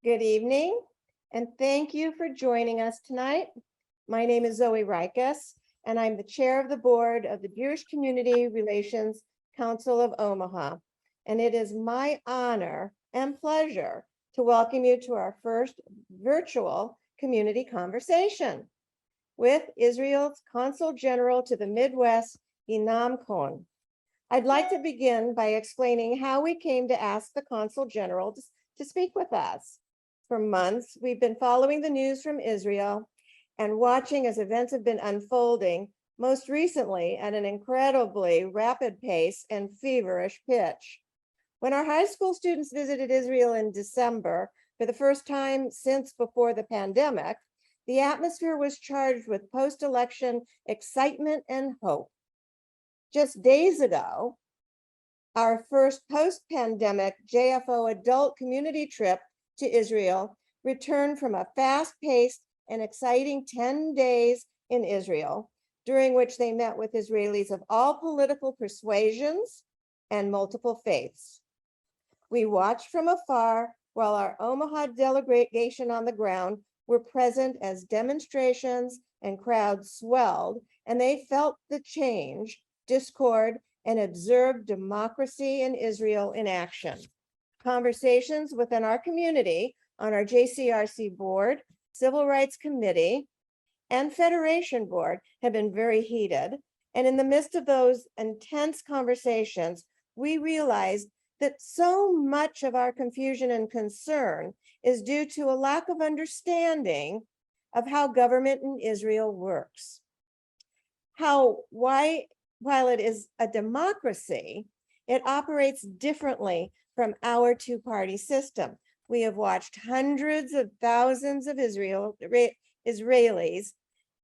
Good evening, and thank you for joining us tonight. My name is Zoe Rikus, and I'm the chair of the board of the Jewish Community Relations Council of Omaha. And it is my honor and pleasure to welcome you to our first virtual community conversation with Israel's Consul General to the Midwest, Yinam Cohen. I'd like to begin by explaining how we came to ask the Consul General to speak with us. For months, we've been following the news from Israel and watching as events have been unfolding, most recently at an incredibly rapid pace and feverish pitch. When our high school students visited Israel in December for the first time since before the pandemic, the atmosphere was charged with post-election excitement and hope. Just days ago, our first post-pandemic JFO adult community trip to Israel returned from a fast-paced and exciting 10 days in Israel, during which they met with Israelis of all political persuasions and multiple faiths. We watched from afar while our Omaha delegation on the ground were present as demonstrations and crowds swelled, and they felt the change, discord, and observed democracy in Israel in action. Conversations within our community on our JCRC board, Civil Rights Committee, and Federation board have been very heated. And in the midst of those intense conversations, we realized that so much of our confusion and concern is due to a lack of understanding of how government in Israel works. While it is a democracy, it operates differently from our two-party system. We have watched hundreds of thousands of Israelis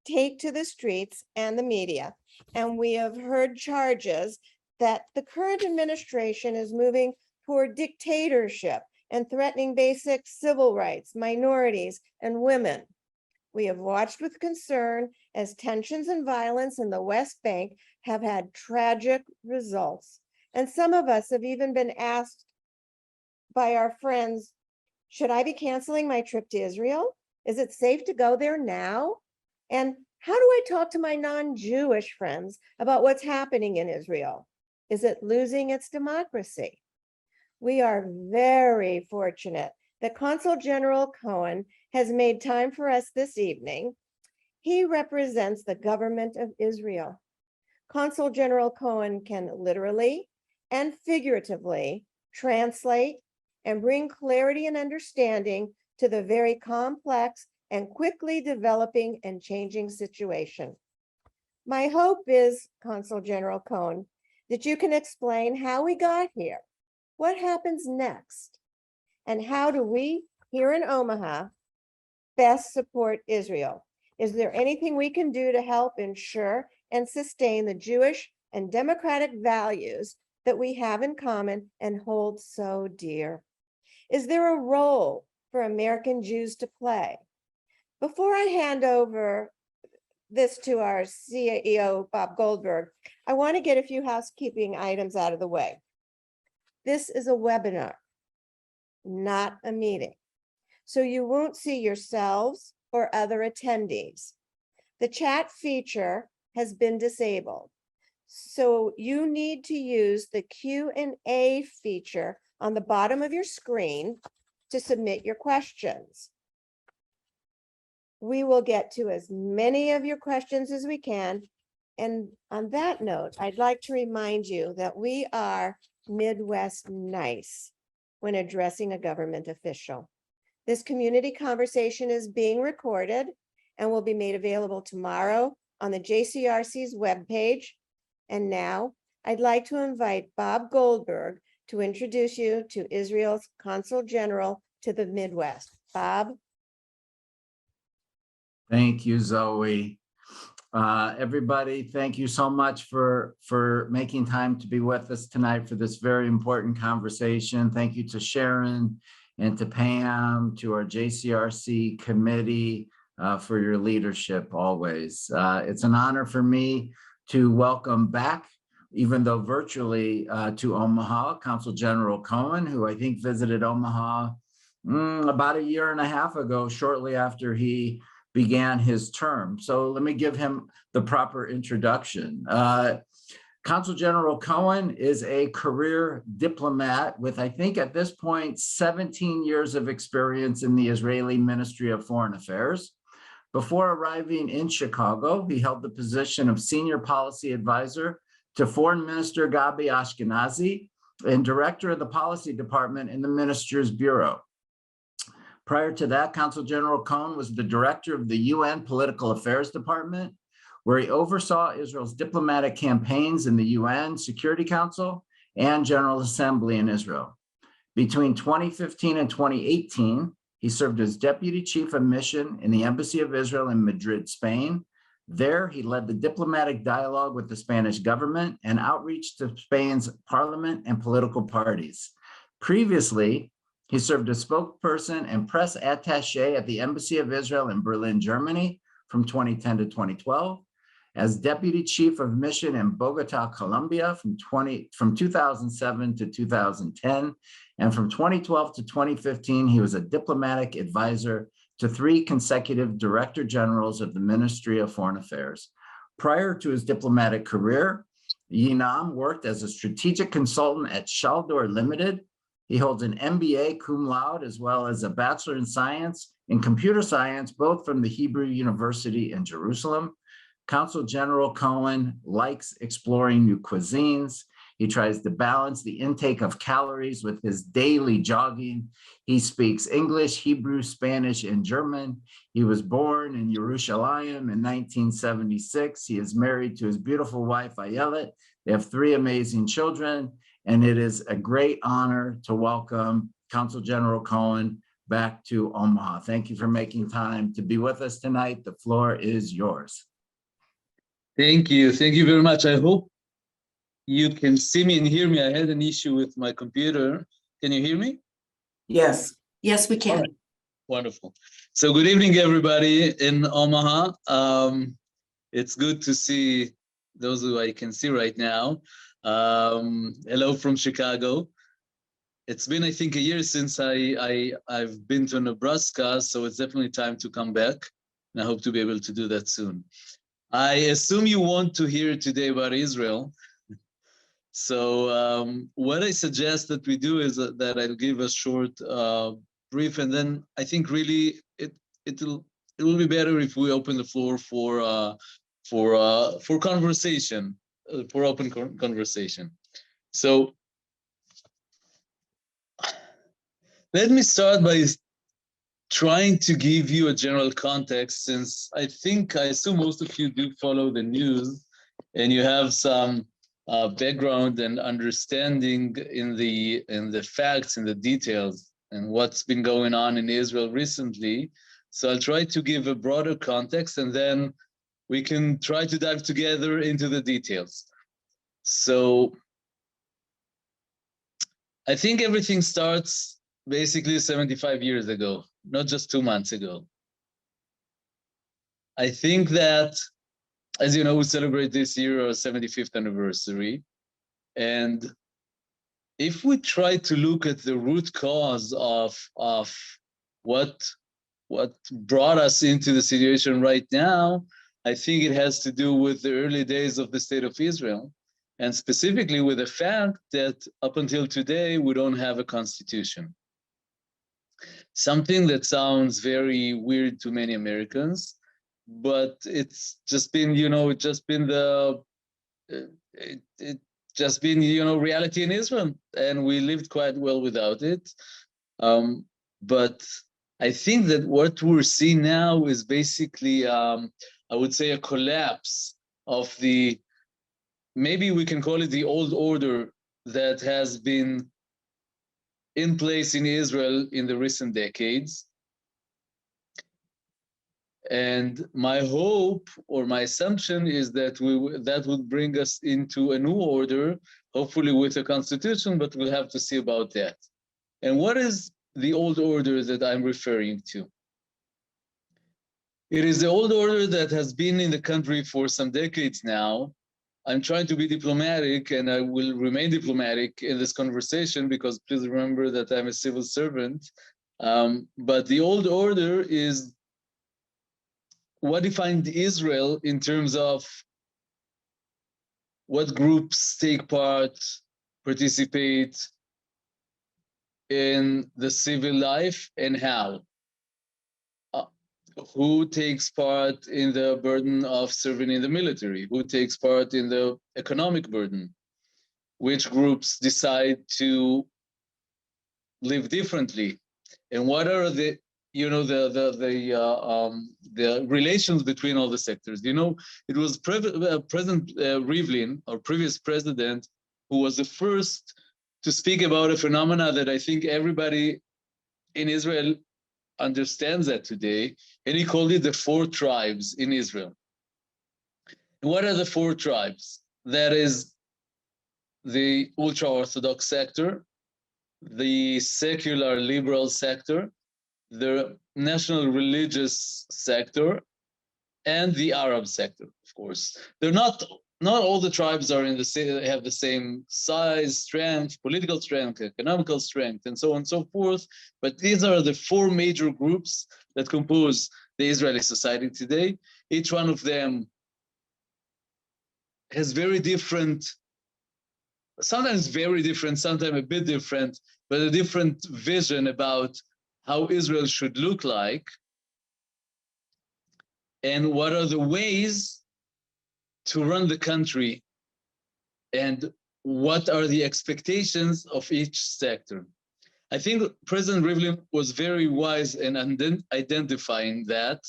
take to the streets and the media, and we have heard charges that the current administration is moving toward dictatorship and threatening basic civil rights, minorities, and women. We have watched with concern as tensions and violence in the West Bank have had tragic results. And some of us have even been asked by our friends, should I be canceling my trip to Israel? Is it safe to go there now? And how do I talk to my non-Jewish friends about what's happening in Israel? Is it losing its democracy? We are very fortunate that Consul General Cohen has made time for us this evening. He represents the government of Israel. Consul General Cohen can literally and figuratively translate and bring clarity and understanding to the very complex and quickly developing and changing situation. My hope is, Consul General Cohen, that you can explain how we got here, what happens next, and how do we here in Omaha best support Israel? Is there anything we can do to help ensure and sustain the Jewish and democratic values that we have in common and hold so dear? Is there a role for American Jews to play? Before I hand over this to our CEO, Bob Goldberg, I want to get a few housekeeping items out of the way. This is a webinar, not a meeting, so you won't see yourselves or other attendees. The chat feature has been disabled, so you need to use the Q&A feature on the bottom of your screen to submit your questions. We will get to as many of your questions as we can. And on that note, I'd like to remind you that we are Midwest nice when addressing a government official. This community conversation is being recorded and will be made available tomorrow on the JCRC's webpage. And now I'd like to invite Bob Goldberg to introduce you to Israel's Consul General to the Midwest. Bob. Thank you, Zoe. Everybody, thank you so much for making time to be with us tonight for this very important conversation. Thank you to Sharon and to Pam, to our JCRC committee for your leadership always. It's an honor for me to welcome back, even though virtually, to Omaha, Consul General Cohen, who I think visited Omaha about a year and a half ago, shortly after he began his term. So let me give him the proper introduction. Consul General Cohen is a career diplomat with, I think at this point, 17 years of experience in the Israeli Ministry of Foreign Affairs. Before arriving in Chicago, he held the position of Senior Policy Advisor to Foreign Minister Gabi Ashkenazi and Director of the Policy Department in the Minister's Bureau. Prior to that, Consul General Cohen was the Director of the UN Political Affairs Department, where he oversaw Israel's diplomatic campaigns in the UN Security Council and General Assembly in Israel. Between 2015 and 2018, he served as Deputy Chief of Mission in the Embassy of Israel in Madrid, Spain. There, he led the diplomatic dialogue with the Spanish government and outreach to Spain's parliament and political parties. Previously, he served as spokesperson and press attaché at the Embassy of Israel in Berlin, Germany from 2010 to 2012, as Deputy Chief of Mission in Bogota, Colombia from 2007 to 2010, and from 2012 to 2015, he was a diplomatic advisor to 3 consecutive Director Generals of the Ministry of Foreign Affairs. Prior to his diplomatic career, Yinam worked as a strategic consultant at Shaldor Limited. He holds an MBA cum laude as well as a Bachelor in Science in Computer Science, both from the Hebrew University in Jerusalem. Consul General Cohen likes exploring new cuisines. He tries to balance the intake of calories with his daily jogging. He speaks English, Hebrew, Spanish, and German. He was born in Yerushalayim in 1976. He is married to his beautiful wife, Ayelet. They have 3 amazing children, and it is a great honor to welcome Consul General Cohen back to Omaha. Thank you for making time to be with us tonight. The floor is yours. Thank you. Thank you very much. I hope you can see me and hear me. I had an issue with my computer. Can you hear me? Yes. Yes, we can. All right. Wonderful. So good evening, everybody in Omaha. It's good to see those who I can see right now. Hello from Chicago. It's been, I think, a year since I've been to Nebraska, so it's definitely time to come back, and I hope to be able to do that soon. I assume you want to hear today about Israel. So what I suggest that we do is that I'll give a short brief, and then I think really it will be better if we open the floor for conversation, for open conversation. So let me start by trying to give you a general context, since I assume most of you do follow the news and you have some background and understanding in the facts and the details and what's been going on in Israel recently. So I'll try to give a broader context, and then we can try to dive together into the details. So I think everything starts basically 75 years ago, not just 2 months ago. I think that, as you know, we celebrate this year our 75th anniversary. And if we try to look at the root cause of what brought us into the situation right now, I think it has to do with the early days of the State of Israel, and specifically with the fact that up until today, we don't have a constitution. Something that sounds very weird to many Americans, but it's just been, it just been reality in Israel, and we lived quite well without it. But I think that what we're seeing now is basically, I would say, a collapse of maybe we can call it the old order that has been in place in Israel in the recent decades. And my hope or my assumption is that that would bring us into a new order, hopefully with a constitution, but we'll have to see about that. And what is the old order that I'm referring to? It is the old order that has been in the country for some decades now. I'm trying to be diplomatic, and I will remain diplomatic in this conversation, because please remember that I'm a civil servant But the old order is what defined Israel in terms of what groups take part, participate in the civil life, and how. Who takes part in the burden of serving in the military? Who takes part in the economic burden? Which groups decide to live differently? And what are the the relations between all the sectors? It was President Rivlin, our previous president, who was the first to speak about a phenomena that I think everybody in Israel understands that today, and he called it the 4 tribes in Israel. And what are the 4 tribes? That is the ultra-Orthodox sector, the secular liberal sector, the national religious sector, and the Arab sector, of course. They're not all the tribes are in the same, have the same size, strength, political strength, economical strength, and so on and so forth. But these are the 4 major groups that compose the Israeli society today. Each one of them has very different, sometimes very different, sometimes a bit different, but a different vision about how Israel should look like, and what are the ways to run the country, and what are the expectations of each sector. I think President Rivlin was very wise in identifying that,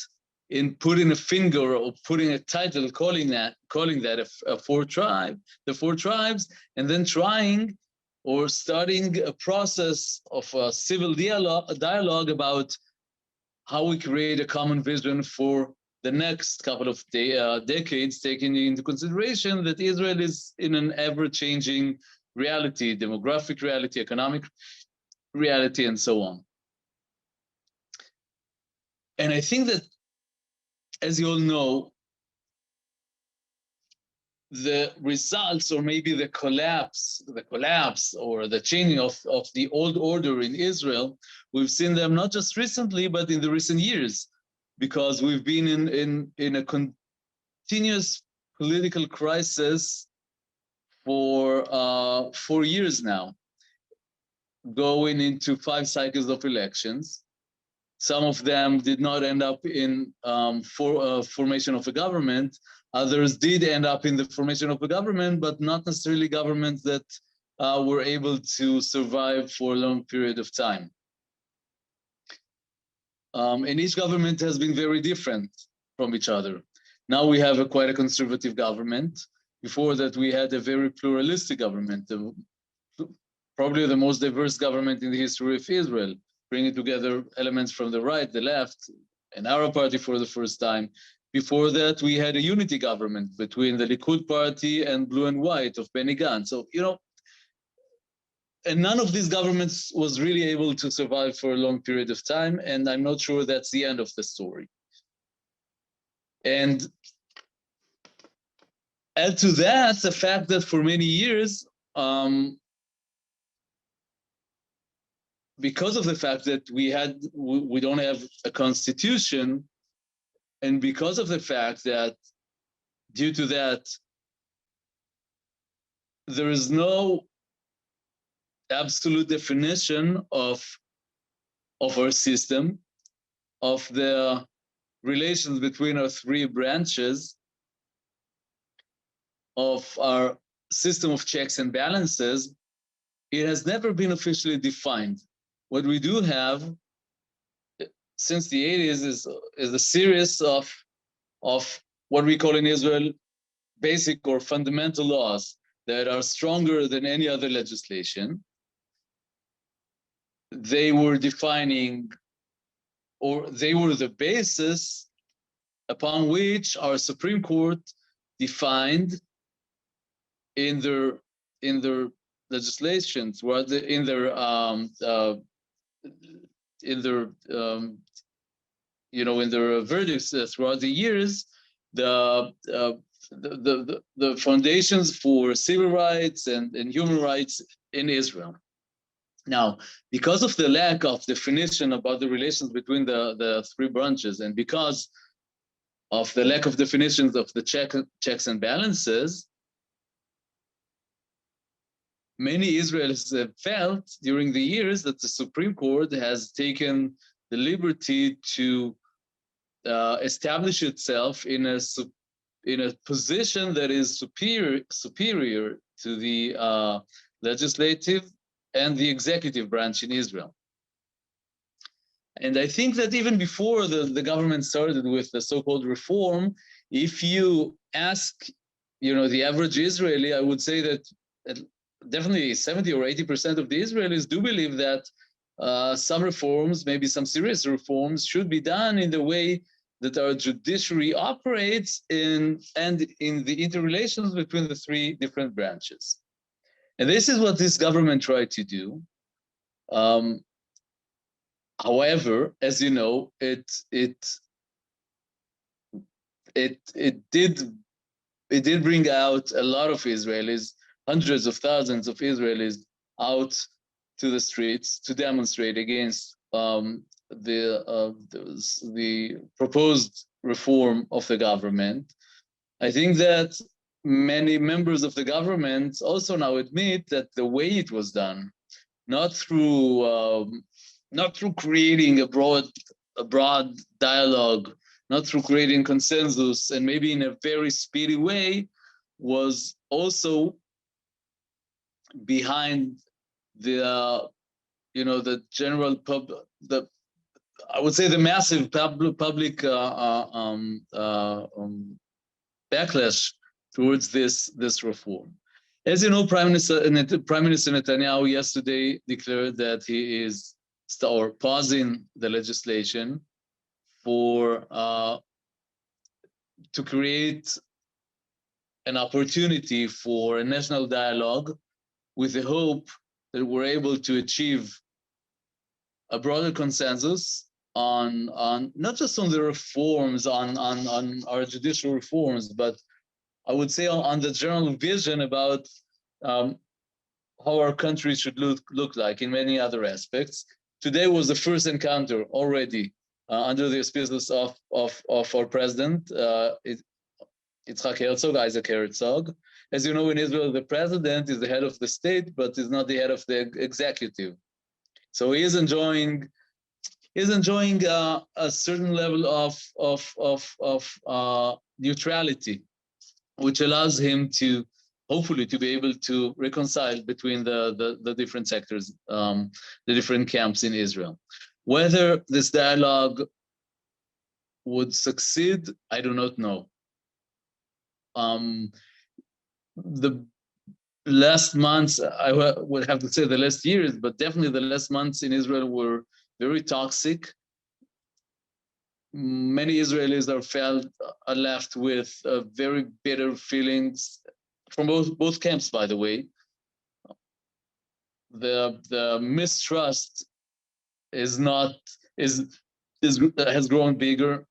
in putting a finger or putting a title, calling that a 4 tribe, the 4 tribes, and then trying or starting a process of a civil dialogue about how we create a common vision for the next couple of decades, taking into consideration that Israel is in an ever-changing reality, demographic reality, economic reality, and so on. And I think that, as you all know, the results, or maybe the collapse or the changing of the old order in Israel, we've seen them not just recently, but in the recent years, because we've been in a continuous political crisis for 4 years now, going into 5 cycles of elections. Some of them did not end up in formation of a government. Others did end up in the formation of a government, but not necessarily governments that were able to survive for a long period of time. And each government has been very different from each other. Now we have quite a conservative government. Before that, we had a very pluralistic government, probably the most diverse government in the history of Israel, bringing together elements from the right, the left, an Arab party for the first time. Before that, we had a unity government between the Likud party and blue and white of Benny Gantz. So, and none of these governments was really able to survive for a long period of time, and I'm not sure that's the end of the story. And add to that the fact that for many years, because of the fact that we don't have a constitution, and because of the fact that due to that, there is no absolute definition of our system, of the relations between our 3 branches, of our system of checks and balances. It has never been officially defined. What we do have since the 80s is a series of what we call in Israel basic or fundamental laws that are stronger than any other legislation. They were defining, or they were the basis upon which our Supreme Court defined in their legislations, in their verdicts throughout the years, the foundations for civil rights and human rights in Israel. Now, because of the lack of definition about the relations between the three branches, and because of the lack of definitions of the checks and balances, many Israelis have felt during the years that the Supreme Court has taken the liberty to establish itself in a position that is superior to the legislative and the executive branch in Israel. And I think that even before the government started with the so-called reform, if you ask, the average Israeli, I would say that definitely 70 or 80% of the Israelis do believe that some reforms, maybe some serious reforms, should be done in the way that our judiciary operates and in the interrelations between the three different branches. And this is what this government tried to do. However, as you know, it did bring out a lot of Israelis, hundreds of thousands of Israelis out to the streets to demonstrate against the proposed reform of the government. I think that many members of the government also now admit that the way it was done, not through creating a broad dialogue, not through creating consensus, and maybe in a very speedy way, was also behind the general I would say the massive public backlash towards this reform. As you know, Prime Minister Netanyahu yesterday declared that he is pausing the legislation to create an opportunity for a national dialogue, with the hope that we're able to achieve a broader consensus on not just on the reforms, on our judicial reforms, but I would say on the general vision about how our country should look like in many other aspects. Today was the first encounter already under the auspices of our president, Isaac Herzog. As you know, in Israel, the president is the head of the state, but is not the head of the executive. So he is enjoying a certain level of neutrality, which allows him to hopefully to be able to reconcile between the different sectors, the different camps in Israel. Whether this dialogue would succeed, I do not know. The last months, I would have to say the last years, but definitely the last months in Israel were very toxic. Many Israelis are left with very bitter feelings from both camps, by the way. The mistrust has grown bigger.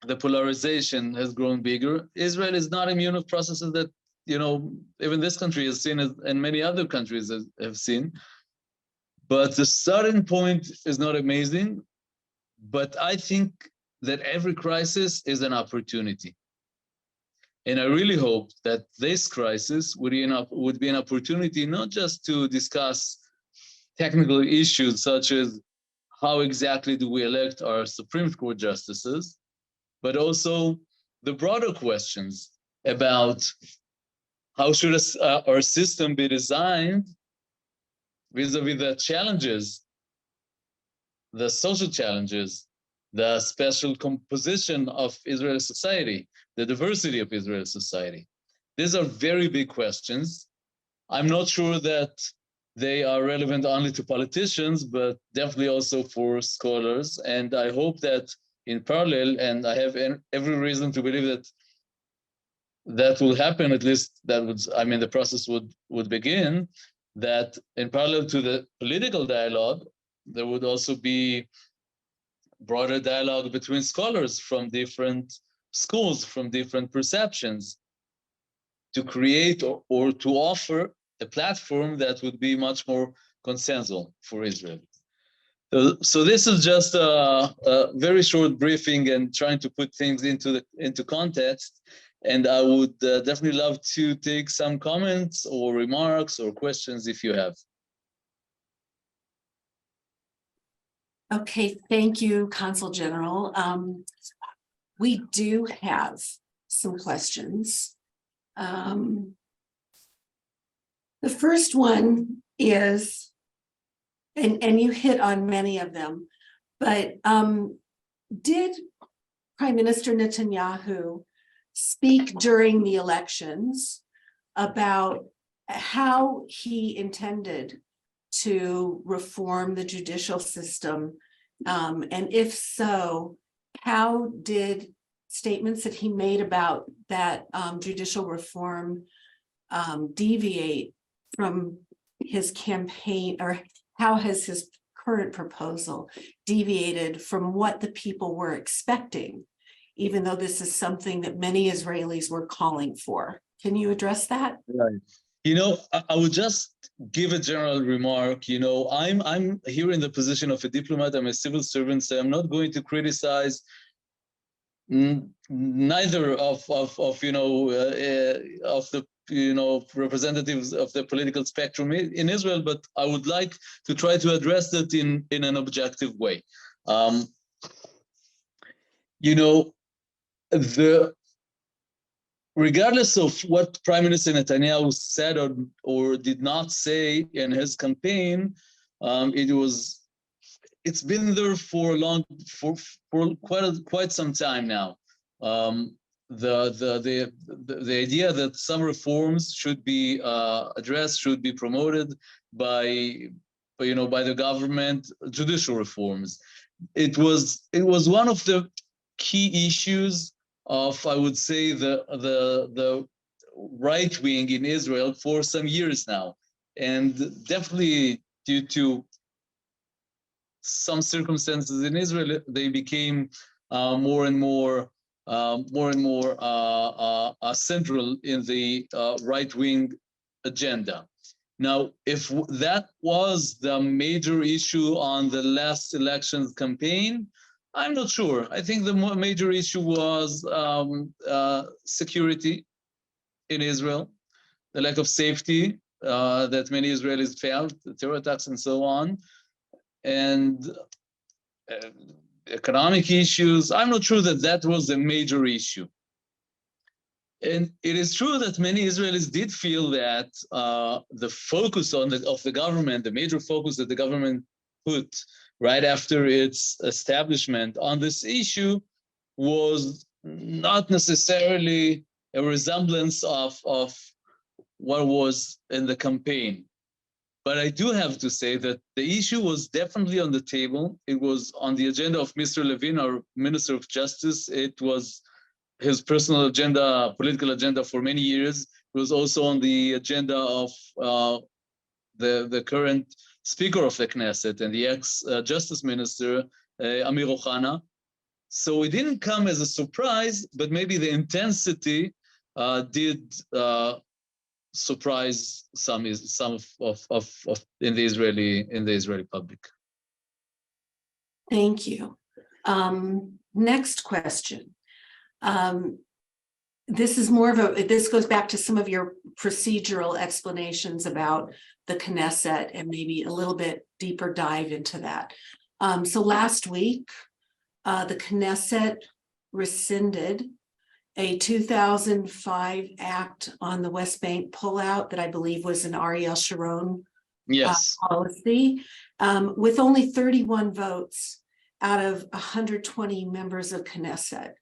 The polarization has grown bigger. Israel is not immune of processes that, even this country has seen, and many other countries have seen. But the starting point is not amazing. But I think that every crisis is an opportunity. And I really hope that this crisis would be an opportunity not just to discuss technical issues such as how exactly do we elect our Supreme Court justices, but also the broader questions about how should our system be designed vis-a-vis the challenges, the social challenges, the special composition of Israel's society, the diversity of Israel's society. These are very big questions. I'm not sure that they are relevant only to politicians, but definitely also for scholars. And I hope that in parallel, and I have every reason to believe that will happen, at least the process would begin, that in parallel to the political dialogue, there would also be broader dialogue between scholars from different schools, from different perceptions, to create or to offer a platform that would be much more consensus for Israel. So this is just a very short briefing and trying to put things into context. And I would definitely love to take some comments or remarks or questions if you have. Okay, thank you, Consul General. We do have some questions. The first one is, and you hit on many of them, but did Prime Minister Netanyahu speak during the elections about how he intended to reform the judicial system? And if so, how did statements that he made about that judicial reform deviate from his campaign, or how has his current proposal deviated from what the people were expecting, even though this is something that many Israelis were calling for? Can you address that? Right. I would just give a general remark. I'm here in the position of a diplomat. I'm a civil servant, so I'm not going to criticize neither of the representatives of the political spectrum in Israel, but I would like to try to address that in an objective way. Regardless of what Prime Minister Netanyahu said or did not say in his campaign, it's been there for quite some time now. The idea that some reforms should be addressed, should be promoted by the government, judicial reforms. It was one of the key issues of, I would say, the right wing in Israel for some years now, and definitely due to some circumstances in Israel, they became more and more central in the right-wing agenda. Now, if that was the major issue on the last elections campaign, I'm not sure. I think the major issue was security in Israel, the lack of safety that many Israelis felt, the terror attacks and so on, and economic issues. I'm not sure that was a major issue. And it is true that many Israelis did feel that the focus of the government, the major focus that the government put right after its establishment on this issue, was not necessarily a resemblance of what was in the campaign. But I do have to say that the issue was definitely on the table. It was on the agenda of Mr. Levin, our Minister of Justice. It was his personal agenda, political agenda for many years. It was also on the agenda of the current Speaker of the Knesset and the ex-Justice Minister, Amir Ohana. So it didn't come as a surprise, but maybe the intensity did surprise some of in the Israeli public. Thank you. Next question. This goes back to some of your procedural explanations about the Knesset and maybe a little bit deeper dive into that. So last week, the Knesset rescinded a 2005 act on the West Bank pullout that I believe was an Ariel Sharon policy, with only 31 votes out of 120 members of Knesset.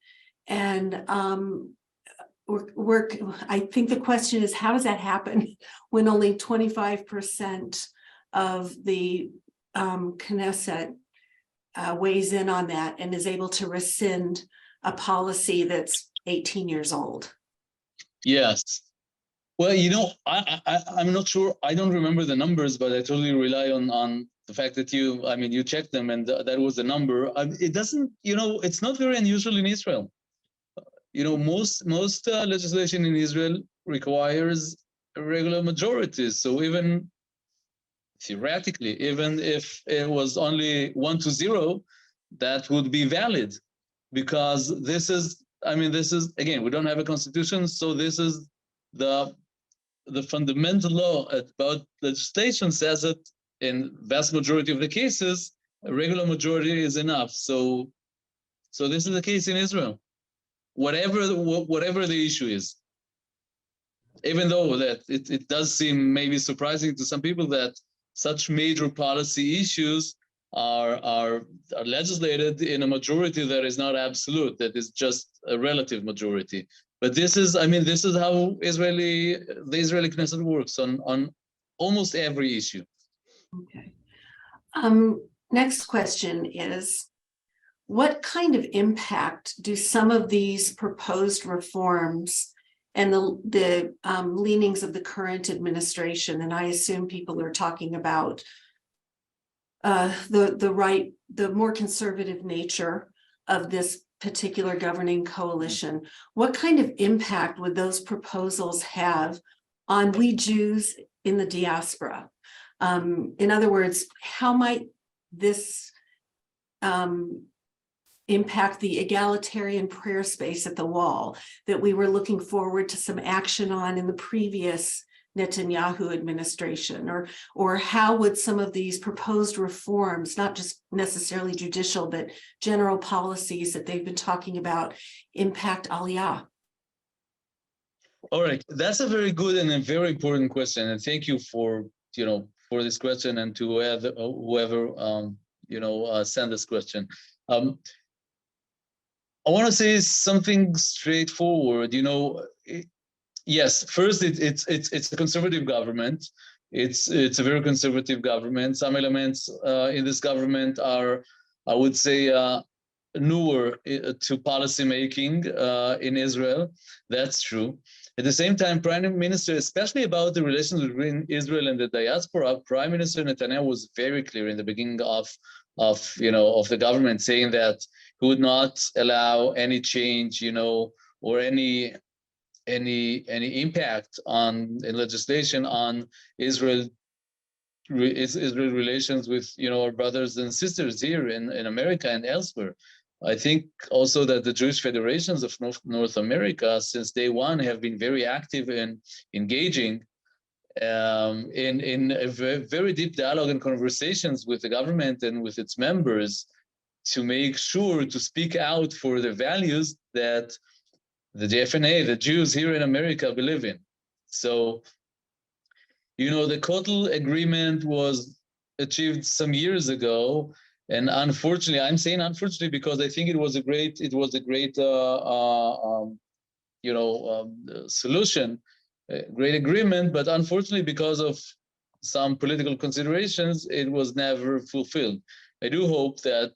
And I think the question is, how does that happen when only 25% of the Knesset weighs in on that and is able to rescind a policy that's 18 years old? Yes. Well, I'm not sure. I don't remember the numbers, but I totally rely on the fact that you checked them, and that was the number. It doesn't, it's not very unusual in Israel. Most legislation in Israel requires regular majorities. So even theoretically, even if it was only 1-0, that would be valid, because this is, again, we don't have a constitution, so this is the fundamental law about legislation says that in vast majority of the cases, a regular majority is enough. So this is the case in Israel, whatever the issue is. Even though that it does seem maybe surprising to some people that such major policy issues are legislated in a majority that is not absolute, that is just a relative majority. But this is how the Israeli Knesset works on almost every issue. Okay. Next question is, what kind of impact do some of these proposed reforms and the leanings of the current administration, and I assume people are talking about the more conservative nature of this particular governing coalition, what kind of impact would those proposals have on we Jews in the diaspora? In other words, how might this impact the egalitarian prayer space at the wall that we were looking forward to some action on in the previous Netanyahu administration? Or how would some of these proposed reforms, not just necessarily judicial, but general policies that they've been talking about, impact Aliyah? All right, that's a very good and a very important question, and thank you for this question, and to whoever sent this question. I want to say something straightforward. Yes, first it's a conservative government. It's a very conservative government. Some elements in this government are, I would say, newer to policy making in Israel. That's true. At the same time, Prime Minister, especially about the relations between Israel and the diaspora, Prime Minister Netanyahu was very clear in the beginning of the government, saying that he would not allow any change, or any impact in legislation on Israel relations with our brothers and sisters here in America and elsewhere. I think also that the Jewish federations of North America, since day one, have been very active in engaging in a very deep dialogue and conversations with the government and with its members to make sure to speak out for the values that the JFNA, the Jews here in America, believe in. So, the Kotel agreement was achieved some years ago. And unfortunately, I'm saying unfortunately because I think it was a great solution, a great agreement. But unfortunately, because of some political considerations, it was never fulfilled. I do hope that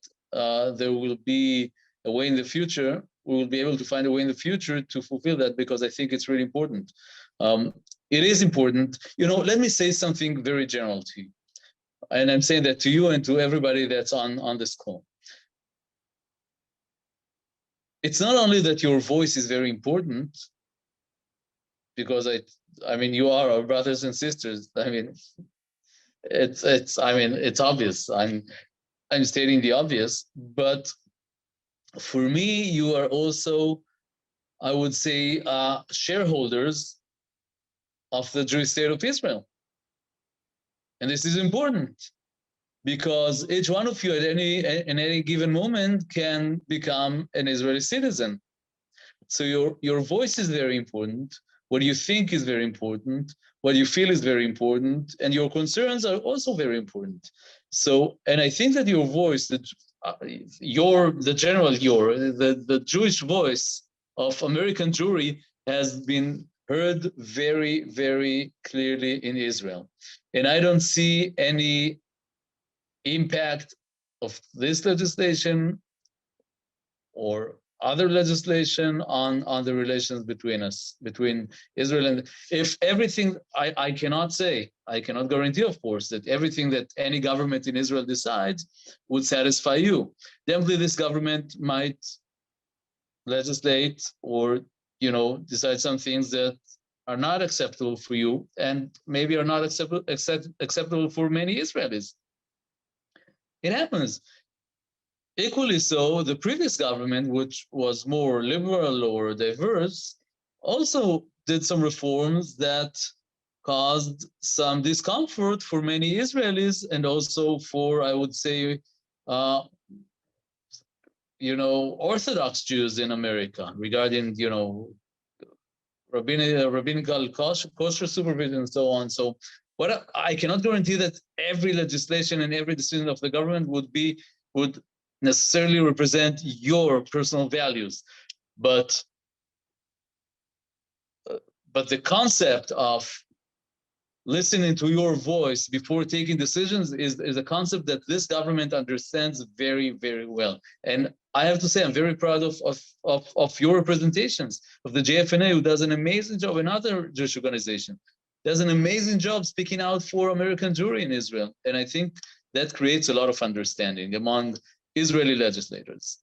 there will be a way in the future. We will be able to find a way in the future to fulfill that, because I think it's really important. It is important. Let me say something very general to you. And I'm saying that to you and to everybody that's on this call. It's not only that your voice is very important, because you are our brothers and sisters. It's obvious. I'm stating the obvious, but for me, you are also, I would say, shareholders of the Jewish state of Israel. And this is important, because each one of you in any given moment can become an Israeli citizen. So your voice is very important. What you think is very important. What you feel is very important, and your concerns are also very important. So, and I think that your voice, the Jewish voice of American Jewry has been heard very, very clearly in Israel. And I don't see any impact of this legislation or other legislation on the relations between us, between Israel and, if everything, I cannot guarantee, of course, that everything that any government in Israel decides would satisfy you. Definitely this government might legislate or, decide some things that are not acceptable for you, and maybe are not acceptable for many Israelis. It happens. Equally so, the previous government, which was more liberal or diverse, also did some reforms that caused some discomfort for many Israelis, and also for, I would say, Orthodox Jews in America regarding, rabbinical kosher supervision and so on. So what I cannot guarantee that every legislation and every decision of the government would necessarily represent your personal values, but the concept of listening to your voice before taking decisions is a concept that this government understands very, very well. And I have to say, I'm very proud of your representations, of the JFNA, who does an amazing job, another Jewish organization, does an amazing job speaking out for American Jewry in Israel. And I think that creates a lot of understanding among Israeli legislators.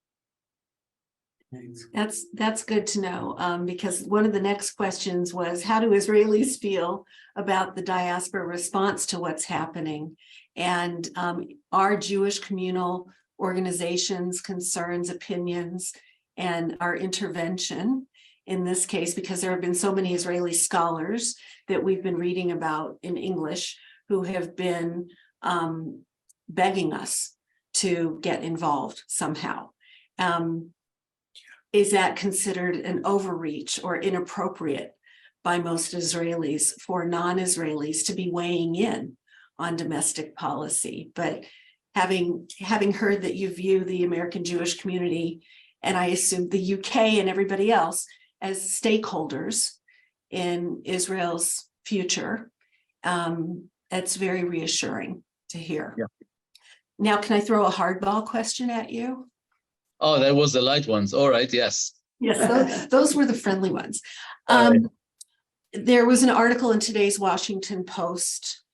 That's good to know, because one of the next questions was, how do Israelis feel about the diaspora response to what's happening? And our Jewish communal organizations, concerns, opinions, and our intervention in this case, because there have been so many Israeli scholars that we've been reading about in English who have been begging us to get involved somehow. Is that considered an overreach or inappropriate by most Israelis for non-Israelis to be weighing in on domestic policy? But having heard that you view the American Jewish community, and I assume the UK and everybody else, as stakeholders in Israel's future, that's very reassuring to hear. Yeah. Now, can I throw a hardball question at you? Oh, that was the light ones. All right, yes. Yes, those were the friendly ones. Right. There was an article in today's Washington Post,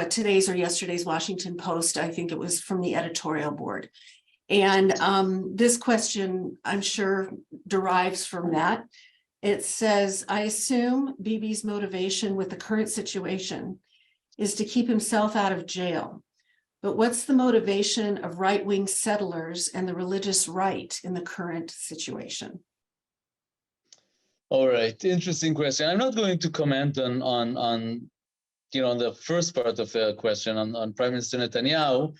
today's or yesterday's Washington Post, I think it was from the editorial board. And this question, I'm sure, derives from that. It says, I assume Bibi's motivation with the current situation is to keep himself out of jail. But what's the motivation of right-wing settlers and the religious right in the current situation? All right, interesting question. I'm not going to comment on the first part of the question on Prime Minister Netanyahu.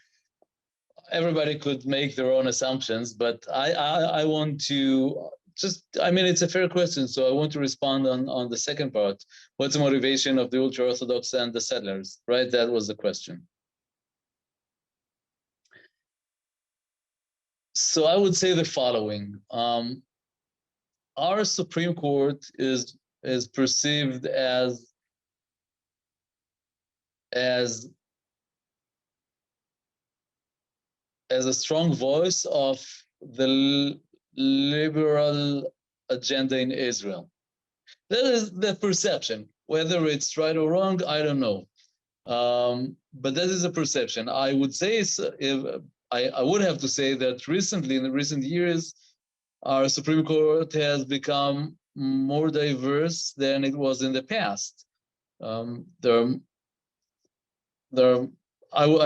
Everybody could make their own assumptions, but I want to it's a fair question, so I want to respond on the second part. What's the motivation of the ultra-Orthodox and the settlers, right? That was the question. So I would say the following. Our Supreme Court is perceived as a strong voice of the liberal agenda in Israel. That is the perception. Whether it's right or wrong, I don't know. But that is a perception. I would say, I would have to say that recently, in the recent years, our Supreme Court has become more diverse than it was in the past. I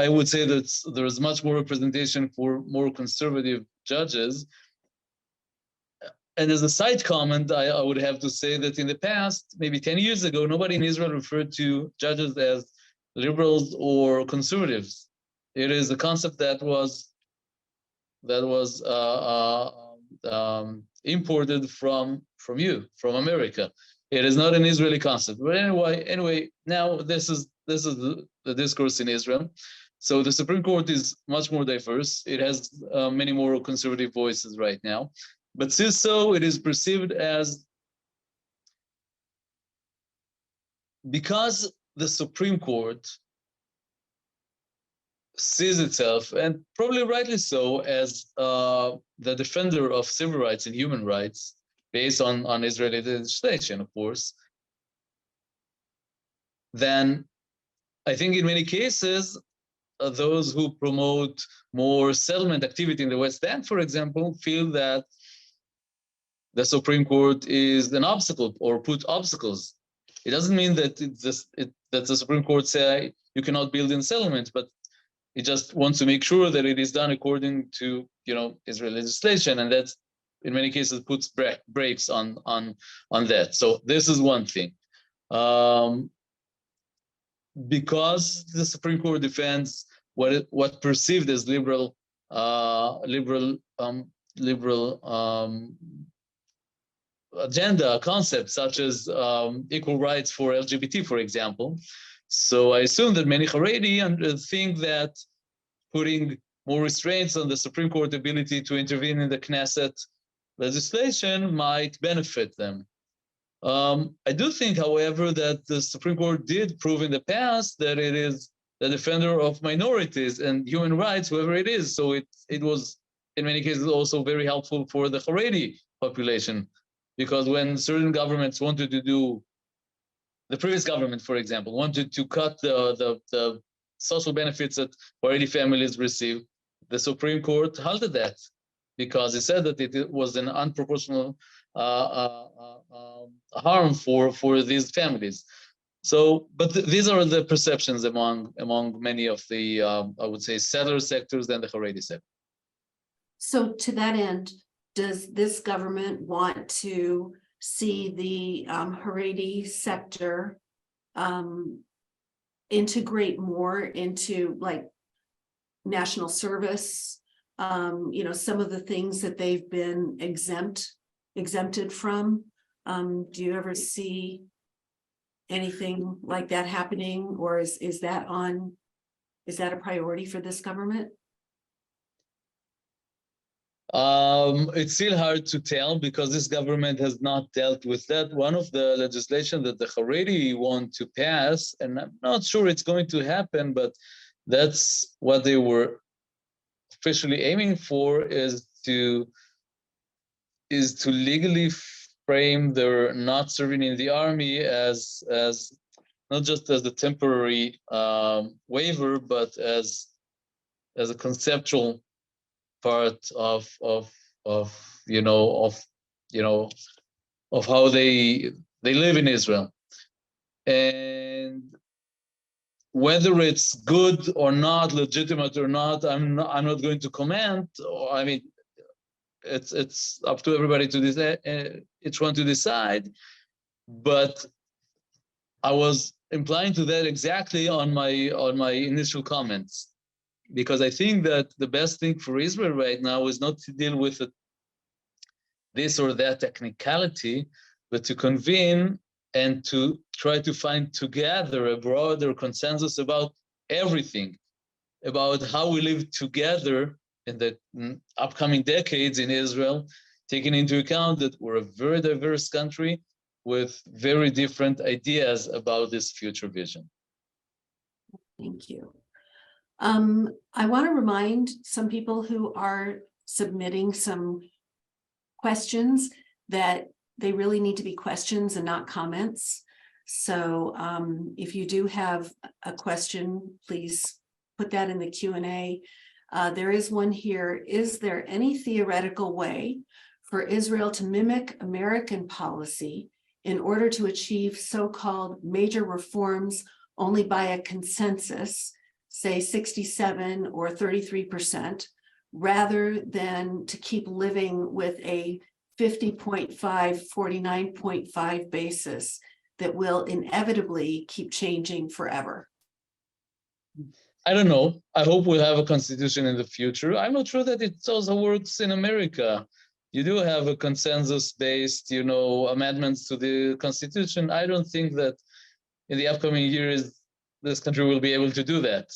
would say that there's much more representation for more conservative judges. And as a side comment, I would have to say that in the past, maybe 10 years ago, nobody in Israel referred to judges as liberals or conservatives. It is a concept that was imported from America. It is not an Israeli concept. But anyway, now this is the discourse in Israel. So the Supreme Court is much more diverse. It has many more conservative voices right now. But since so, it is perceived as, because the Supreme Court sees itself, and probably rightly so, as the defender of civil rights and human rights, based on Israeli legislation, of course, then I think in many cases, those who promote more settlement activity in the West Bank, for example, feel that the Supreme Court is an obstacle or put obstacles It doesn't mean that that the Supreme Court say you cannot build in settlement, but it just wants to make sure that it is done according to, Israeli legislation, and that's in many cases puts brakes on that. So this is one thing. Because the Supreme Court defends what perceived as liberal agenda concepts, such as equal rights for LGBT, for example. So I assume that many Haredi think that putting more restraints on the Supreme Court ability to intervene in the Knesset legislation might benefit them. I do think, however, that the Supreme Court did prove in the past that it is the defender of minorities and human rights, whoever it is. So it was, in many cases, also very helpful for the Haredi population, because when certain governments wanted to do, the previous government, for example, wanted to cut the social benefits that Haredi families receive, the Supreme Court halted that because it said that it was an unproportional harm for these families. So, but these are the perceptions among many of the, I would say, settler sectors and the Haredi sector. So to that end, does this government want to see the Haredi sector integrate more into like national service? Some of the things that they've been exempted from. Do you ever see anything like that happening, or is that a priority for this government? It's still hard to tell because this government has not dealt with that. One of the legislation that the Haredi want to pass, and I'm not sure it's going to happen, but that's what they were officially aiming for, is to legally frame their not serving in the army as not just as a temporary waiver, but as a conceptual part of how they live in Israel. And whether it's good or not, legitimate or not, I'm not going to comment. I mean, it's up to everybody to decide, each one to decide. But I was implying to that exactly on my initial comments, because I think that the best thing for Israel right now is not to deal with this or that technicality, but to convene and to try to find together a broader consensus about everything, about how we live together in the upcoming decades in Israel, taking into account that we're a very diverse country with very different ideas about this future vision. Thank you. I want to remind some people who are submitting some questions that they really need to be questions and not comments. So if you do have a question, please put that in the Q&A. There is one here. Is there any theoretical way for Israel to mimic American policy in order to achieve so-called major reforms only by a consensus, say 67 or 33%, rather than to keep living with a 50.5, 49.5 basis that will inevitably keep changing forever? I don't know. I hope we'll have a constitution in the future. I'm not sure that it also works in America. You do have a consensus-based, amendments to the constitution. I don't think that in the upcoming years, this country will be able to do that.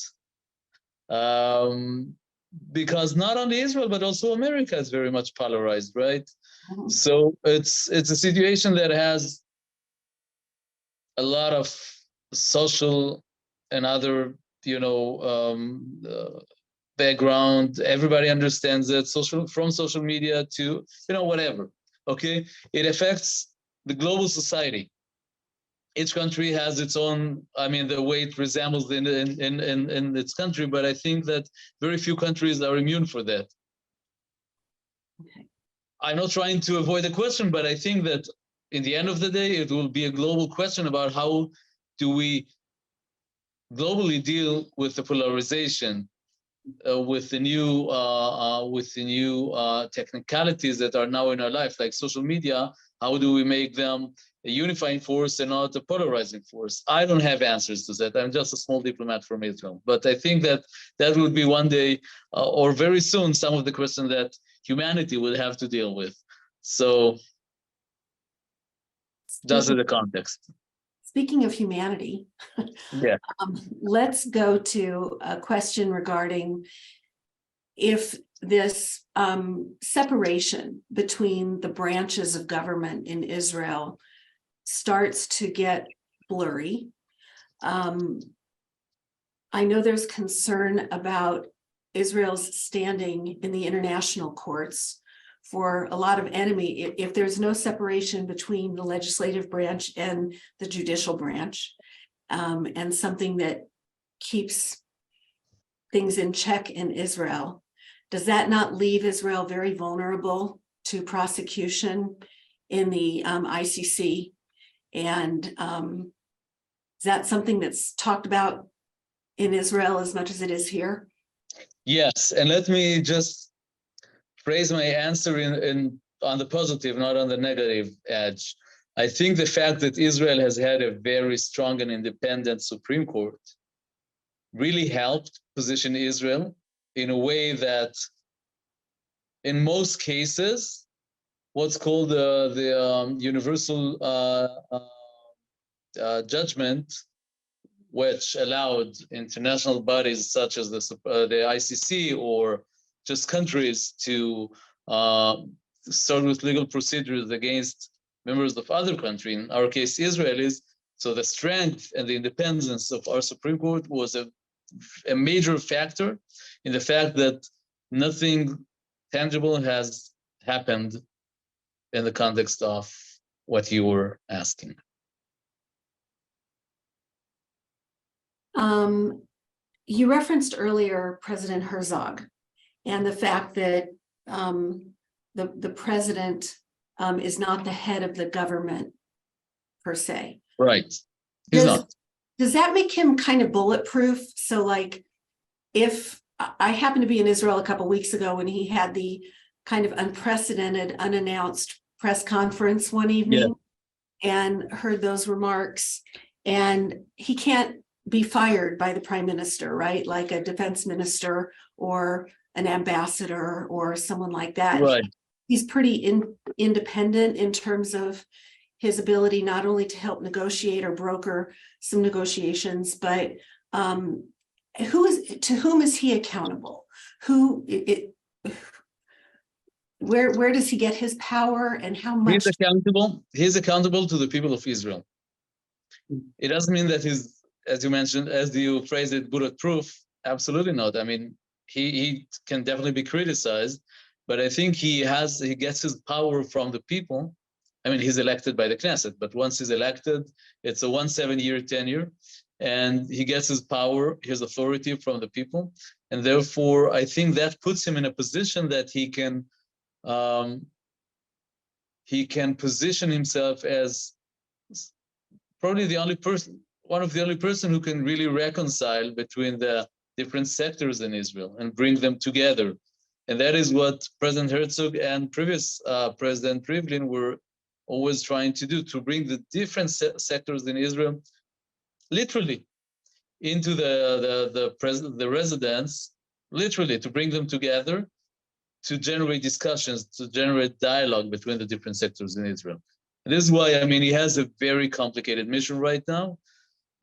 Because not only Israel, but also America is very much polarized, right? Mm-hmm. So it's a situation that has a lot of social and other, background. Everybody understands it, from social media to, whatever, okay? It affects the global society. Each country has its own, the way it resembles in its country, but I think that very few countries are immune for that. Okay. I'm not trying to avoid the question, but I think that in the end of the day, it will be a global question about how do we globally deal with the polarization, with the new technicalities that are now in our life, like social media. How do we make them a unifying force and not a polarizing force? I don't have answers to that. I'm just a small diplomat from Israel. But I think that that will be one day or very soon some of the questions that humanity will have to deal with. So that's the context. Speaking of humanity, Yeah. let's go to a question regarding if this separation between the branches of government in Israel starts to get blurry. I know there's concern about Israel's standing in the international courts for a lot of enemy. If there's no separation between the legislative branch and the judicial branch, and something that keeps things in check in Israel, does that not leave Israel very vulnerable to prosecution in the ICC? And is that something that's talked about in Israel as much as it is here? Yes, and let me just phrase my answer on the positive, not on the negative edge. I think the fact that Israel has had a very strong and independent Supreme Court really helped position Israel in a way that, in most cases, what's called the universal judgment, which allowed international bodies such as the ICC or just countries to start with legal procedures against members of other countries, in our case, Israelis. So the strength and the independence of our Supreme Court was a major factor in the fact that nothing tangible has happened in the context of what you were asking. You referenced earlier President Herzog and the fact that the president is not the head of the government per se. Right. He's not. Does that make him kind of bulletproof? So like, if I happened to be in Israel a couple of weeks ago when he had the kind of unprecedented, unannounced press conference one evening, and heard those remarks, and he can't be fired by the prime minister, right? Like a defense minister or an ambassador or someone like that. Right. He's pretty independent in terms of his ability not only to help negotiate or broker some negotiations, but to whom is he accountable? Where does he get his power and how much? He's accountable to the people of Israel. It doesn't mean that he's, as you mentioned, as you phrased it, bulletproof. Absolutely not. I mean, he can definitely be criticized, but I think he gets his power from the people. I mean, he's elected by the Knesset, but once he's elected, it's a 7-year tenure, and he gets his power, his authority from the people. And therefore, I think that puts him in a position that he can position himself as probably one of the only person who can really reconcile between the different sectors in Israel and bring them together. And that is what President Herzog and previous President Rivlin were always trying to do, to bring the different sectors in Israel literally into the residence, literally to bring them together, to generate discussions, to generate dialogue between the different sectors in Israel. And this is why, I mean, he has a very complicated mission right now.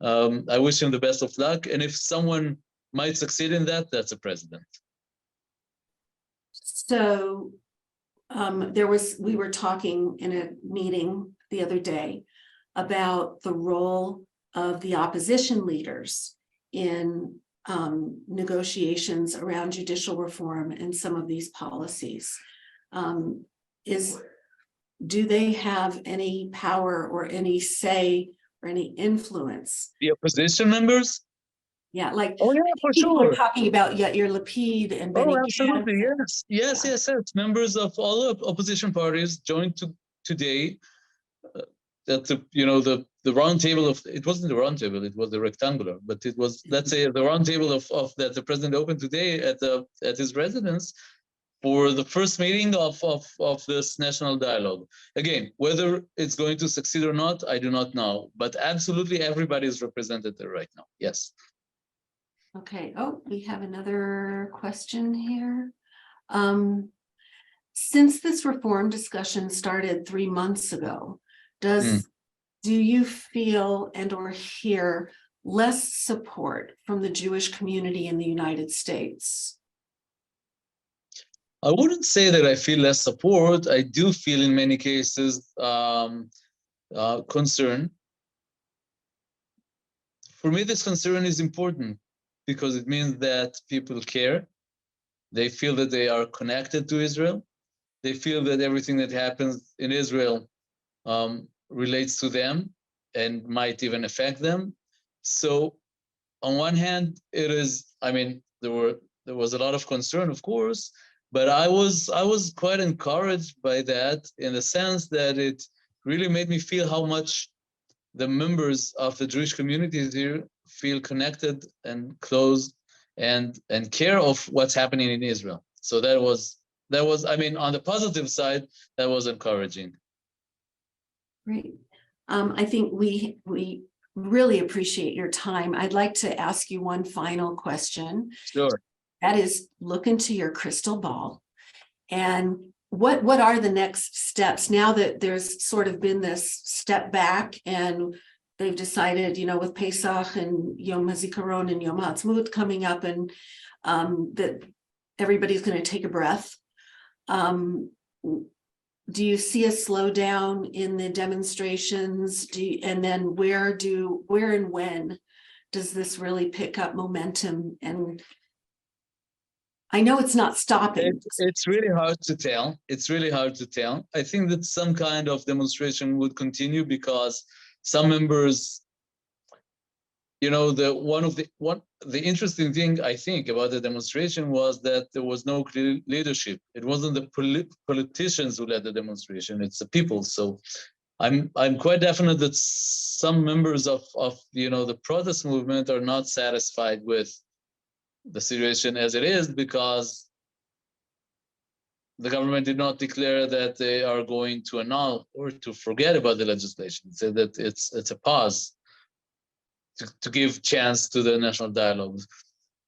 I wish him the best of luck. And if someone might succeed in that, that's a president. So we were talking in a meeting the other day about the role of the opposition leaders in negotiations around judicial reform and some of these policies. Do they have any power or any say or any influence? The opposition members? Yeah, like oh, yeah, for people sure. are talking about Yair Lapid and Benny absolutely, Gantz. yes. Members of all opposition parties joined today the round table of, it wasn't the round table, it was the rectangular, but it was, let's say, the round table of that the president opened today at his residence for the first meeting of this national dialogue. Again, whether it's going to succeed or not, I do not know, but absolutely everybody is represented there right now. Yes. Okay, oh, we have another question here. Since this reform discussion started 3 months ago, do you feel and or hear less support from the Jewish community in the United States? I wouldn't say that I feel less support. I do feel in many cases concern. For me, this concern is important because it means that people care. They feel that they are connected to Israel. They feel that everything that happens in Israel relates to them and might even affect them. So on one hand, it is, I mean, there was a lot of concern, of course, but I was quite encouraged by that in the sense that it really made me feel how much the members of the Jewish communities here feel connected and close and care of what's happening in Israel. So that was, I mean, on the positive side, that was encouraging. Great. I think we really appreciate your time. I'd like to ask you one final question. Sure. That is, look into your crystal ball and what are the next steps now that there's sort of been this step back and they've decided, you know, with Pesach and Yom HaZikaron and Yom HaAtzmaut coming up and that everybody's going to take a breath. Do you see a slowdown in the demonstrations? And then where and when does this really pick up momentum? And I know it's not stopping. It's really hard to tell. It's really hard to tell. I think that some kind of demonstration would continue because some members, you know, the interesting thing I think about the demonstration was that there was no clear leadership. It wasn't the politicians who led the demonstration; it's the people. So, I'm quite definite that some members of you know the protest movement are not satisfied with the situation as it is because the government did not declare that they are going to annul or to forget about the legislation. Say that it's a pause. To give chance to the national dialogue.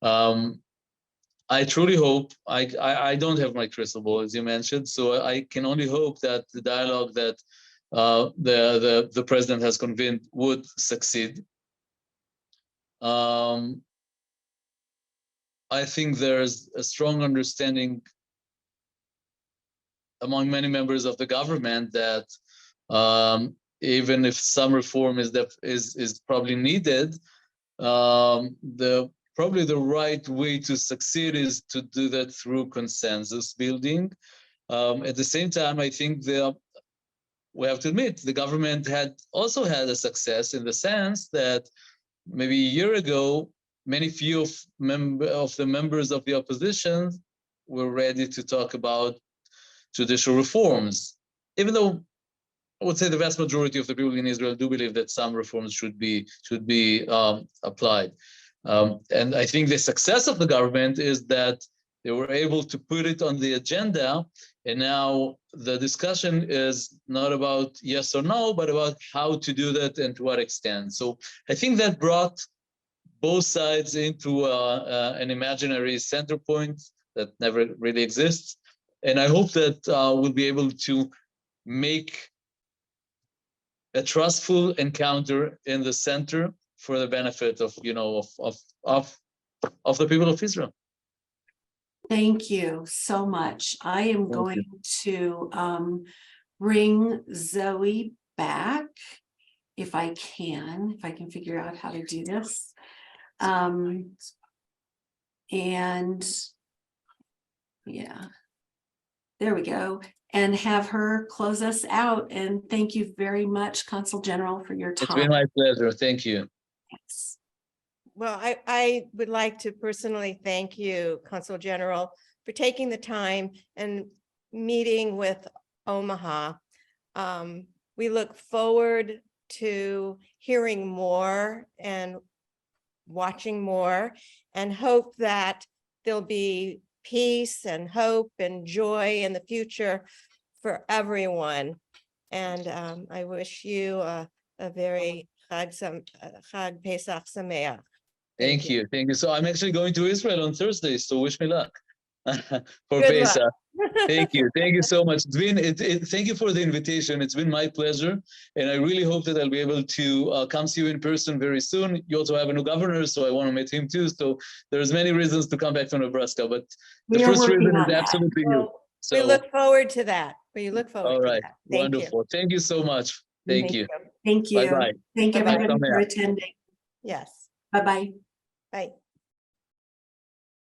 I truly hope, I don't have my crystal ball, as you mentioned, so I can only hope that the dialogue that the president has convened would succeed. I think there's a strong understanding among many members of the government that even if some reform is probably needed, probably the right way to succeed is to do that through consensus building. At the same time, I think we have to admit the government also had a success in the sense that maybe a year ago, few of the members of the opposition were ready to talk about judicial reforms, even though I would say the vast majority of the people in Israel do believe that some reforms should be applied. And I think the success of the government is that they were able to put it on the agenda, and now the discussion is not about yes or no, but about how to do that and to what extent. So I think that brought both sides into an imaginary center point that never really exists. And I hope that we'll be able to make a trustful encounter in the center for the benefit of, you know, of the people of Israel. Thank you so much. I am going to bring Zoe back if I can figure out how to do this. And yeah, there we go. And have her close us out. And thank you very much, Consul General, for your time. It's been my pleasure. Thank you. Thanks. Well, I would like to personally thank you, Consul General, for taking the time and meeting with Omaha. we look forward to hearing more and watching more, and hope that there'll be peace and hope and joy in the future for everyone. And I wish you a very Chag Pesach Sameach. Thank you. Thank you. So I'm actually going to Israel on Thursday, so wish me luck for Good luck. Pesach. Thank you. Thank you so much. It's been, thank you for the invitation. It's been my pleasure. And I really hope that I'll be able to come see you in person very soon. You also have a new governor, so I want to meet him too. So there's many reasons to come back to Nebraska, but the We are first reason working on is that. absolutely you. Well, So, we look forward to that. We look forward all to right. that. Thank you. Wonderful. Thank you so much. Thank you. Thank you. Bye-bye. Thank Bye-bye. everybody for Sameach. attending. Yes. Bye-bye. Bye.